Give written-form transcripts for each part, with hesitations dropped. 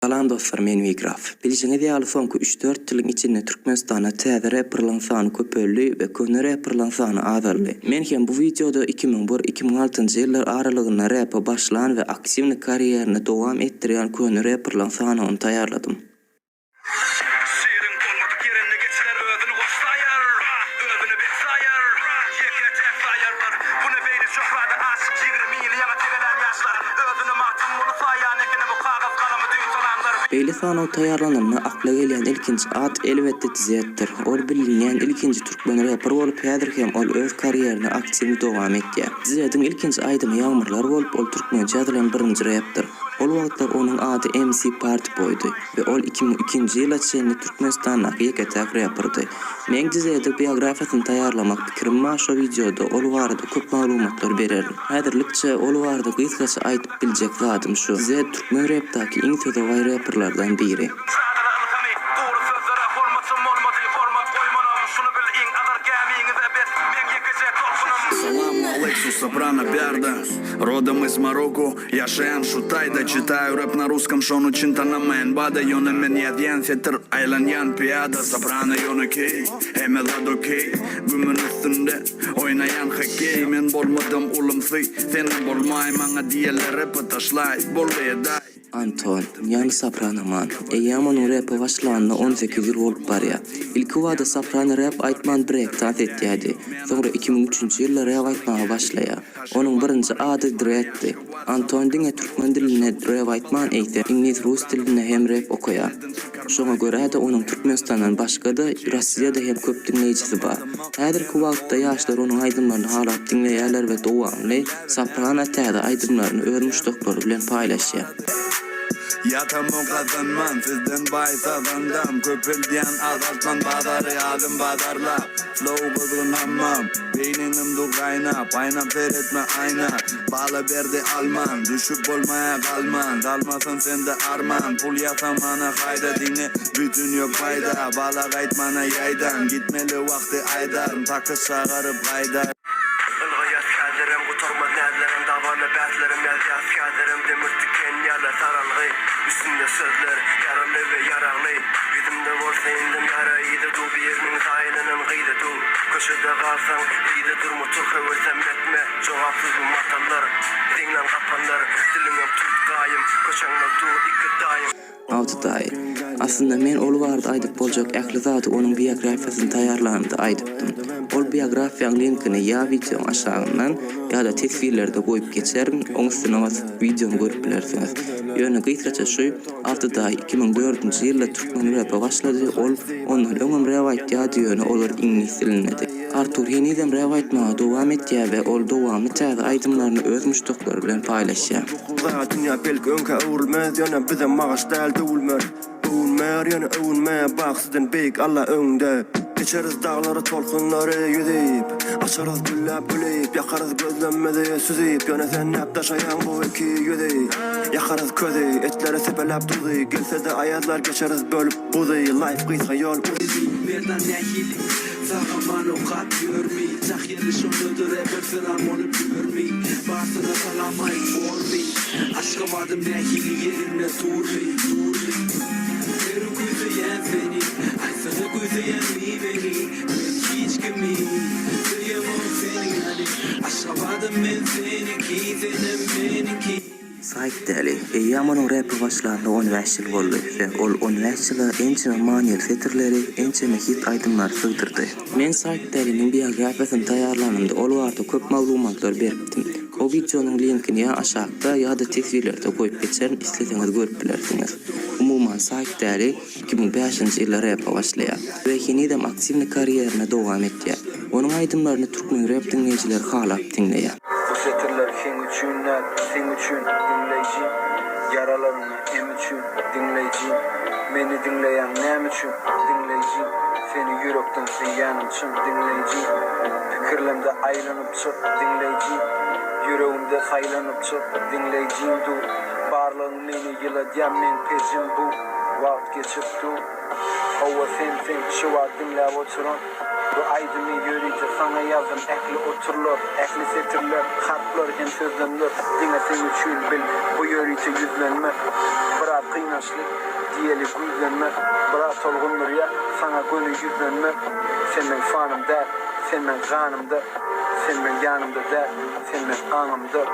Salam dostlar, men Vigraf. Bilişine diýaly soňky 3-4 ýylyň içinde Türkmenistana täze rapperlaryň sany köpeldi we köne rapperlaryň sany azaldy. Men hem bu videoda 2001-2006 ýyllar aralygyna rapa başlan we aktivni karierini dowam etdirýän köne rapperlaryň sanyny taýýarladym. Beýle sany taýýarlananda akla gelýän ilkinji ad elbetde Tizetdir. Ol bilinýän ilkinji türkmen rapper bolup häzir hem ol öz karierini aktivni dowam etýär. Tizetdiň ilkinji aýdymy Ýagmurlar bolup ol türkmençe ýazylan birinji rapper. Ol wagtlar onuň ady MC Party Boy'dy we ol 2002-nji ýyla çenli Türkmenistanyň ýeketäk rapperdy. Men Tizetdiň biografiýasyny taýýarlamak pikirim şo videoda ol barada köp maglumatlar bererim. Häzirlikçe ol barada gysgaça aýdyp biljek zadym şu. Tizet türkmen rapdaky iň söýdüway rapperlardan biri. Сопрано Берда, родом из Марокко. Я Шен Шутайда, читаю рэп на русском, шону чинтана мен бада. Йоны мен ядьян фетр, aylanyan piyada. Soprano yonu key, hemelad okey. Gümün üstünde oynayan hokey. Men bolmadım ulumsy, senin bolmay. Maňa diýerler rapy taşlay, bolýada. Anton, yani soprano man. Eýaman rapy başlandy 18 ýyl bolup barýar. İlki wada soprano rap aýtman break tat etýärdi. Soňra 2003-nji ýylda rap aýtmaga başlaýar. Onuň birinji ady Dread'di. Anton diňe türkmen diline rap aýtman eýtdi. İnglis rus diline hem rap okuýar. Şoňa görä de onuň Türkmenistandan başga da Russiýada hem köp dinleýijisi bar. Häzirki wagtda ýaşlar onuň aýdymlaryny halap dinleýärler we dowamly soprano täze aýdymlaryny örmüşdoklar bilen paýlaşýar. Yatamam kazanman sizden baysazandam. Köpeldiyen azaltman bazarı adım bazarla. Flow bozgun hammam beyninim du kaynap. Aynap seyretme ayna. Bağla berdi alman. Düşüp olmaya kalman. Dalmasın sende arman. Pul yasamana kayda dine. Bütün yok fayda. Bağla kaytmana yaydan. Gitmeli vakti aydan. Takış çağırıp kaydar. Ilgayat kaderim kuturma nerlerim. Davalı bətlerim yaz kaderim. Demirti kenyalar saralgı. Üstünde sözler yaralı ve yararlı. Yüzümde olsa indim yaraydı. Du bir yerinin sayılının gıydı du. Köşede kalsan iyiydi durmutur. Kıvırsam etme cevapsız bu matallar. Dinlen kapanlar. Dilim tutkayım. Koşanlar du iki daim. Awtday. Aslında men ol barada aýdyp boljak ähli zady onuň biografiýasyny taýýarlandy aýdypdym. Ol biografiýaň linkini ýa video aşagyndan ýa-da tesbirlerde goýup geçerim. Oň üstüne basyp videomu görüp bilersiňiz. Ýöne gysgaça şu, Awtday 2004-nji ýylda türkmen rapy başlady. Ol onuň öňüm rap aýtýardy ýöne olar ingliz dilinede. Artur Henidem rap aýtmaga dowam etýär we ol dowamly täze aýdymlaryny öz müşdoklary bilen paýlaşýar. Dünya belki önke öwrülmez ýöne bize magaş däl döwülmer. Öwülmer ýöne öwülmä baksydyn bek alla öňde. Geçeriz dağları tolkunları yüzeyip. Açarız güllep güleyip. Yakarız gözlenmedi süzeyip. Ýöne sen näpdaşaýan bu iki yüzey. Yakarız közi etleri sepelep duzy. Gelse de ayazlar geçeriz bölüp buzy. Life gysga ýol. Merdan nähili Zagaman okat görmi Çak yerli şonludur eber selam olup görmi Basına salamay formi Aşka vadım nähili yerine turli Eru güzeyen seni Ay sana güzeyen mi beni Ben hiç kimi Duyamam seni yani Aşka vadım men seninki Senem benimki Psychedelic, Eýamanyň rapy başlandy 15 ýyl boldy we ol 15 ýyla ençe manuel fetirleri, ençe hit aýdymlar sygdyrdy. Men Psychedelic'in biografiýasyny taýýarlanymda ol barada köp maglumatlar beripdim. O videonyň linkini ýa aşagda ýa-da tesbirlerde goýup geçerim, isleseňiz görüp bilersiňiz. Umuman Psychedelic 2005-nji ýylda rapy başlaýar we henidem aktivni karierini dowam etýär. Onuň aýdymlaryny türkmen rap dinleýijiler halap dinleýär. Setirler sen üçün dinleyici. Yaralarını em üçün dinleyici. Beni dinleyen nem üçün dinleyici. Seni yürekten sevýän üçün dinleyici. Fikirlemde aýlanyp çyk dinleyici. Yüreğimde haýlanyp çyk dinleyici. Barlygyň meni ýyladýan men pejim bu. Wagt geçip du. Hava sen şu var dinle oturan. Bu aydını yürüyce sana yazın ekli oturlar, ekli setirler, harfler, hem sözlenler. Dine sen üçün bil, bu yürüyce yüzlenme. Bırak kıynaşlık, diyeli güzlenme. Bırak tolgundur ya, sana gönül yüzlenme. Senin fanımda, senin kanımda, senin yanımda da, senin anımda.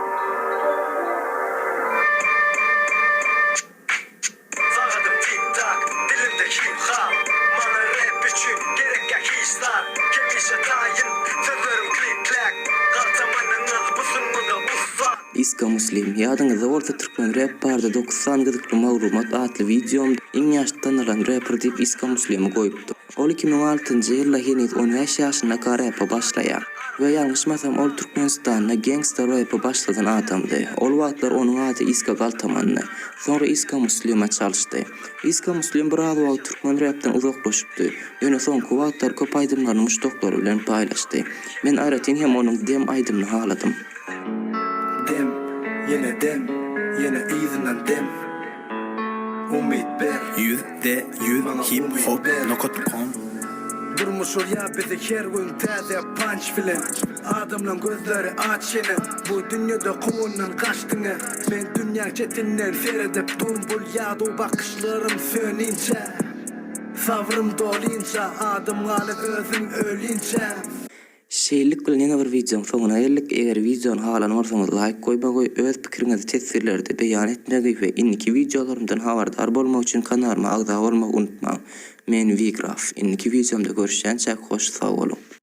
Sağadım tik-tak, dilimde hip-hop. Bana rap için gerek hisler. Kemişe tayin, sözlerim klik-klak. Kaltamanın busunluğunda uzak. İska Muslim, ýadyňyzda bolsa Türkmen rap barda 90 gyzykly maglumat atly videom iň ýaşly tanılan rapper diýip İska Muslim'i goýupdy. Ol 2006-njy ýylda henüz 15 ýaşynda rap'a başlaýar. Ve ýalňyşmasam ol Türkmenistanda gangster rap'a başladan adamdy. Ol wagtlar onuň ady İska Galtamanly. Sonra İska Muslim'a çalyşdy. İska Muslim biraz wagt Türkmen rap'dan uzaklaşypdy. Ýöne soňky wagtlar köp aýdymlaryny muşdoklary bilen paýlaşdy. Men aratin hem onuň dem aýdymyny haladym. Dem, yine izinden dem. Umid ber, %100hiphop.com. durmuşur ya bizi her gün taze punch bilen. Adamın gözleri aç yine, bu dünyada kovundan kaçtığını. Ben dünya çetinden seyredip dumbul yağdı bakışlarım sönünce. Savrım dolince, adım alıp özüm ölünce. Şeýlik bilen ýene bir videoň soňuna geldik. Eger videony halan bolsaňyz like goýmagy, öz pikiriňizi tesirlerde beýan etmegi we inniki videolarymdan habardar bolmak üçin kanalyma agza bolmagy unutmaň. Men Vigraf. Inniki videomda görüşýänçä hoş sag bolun.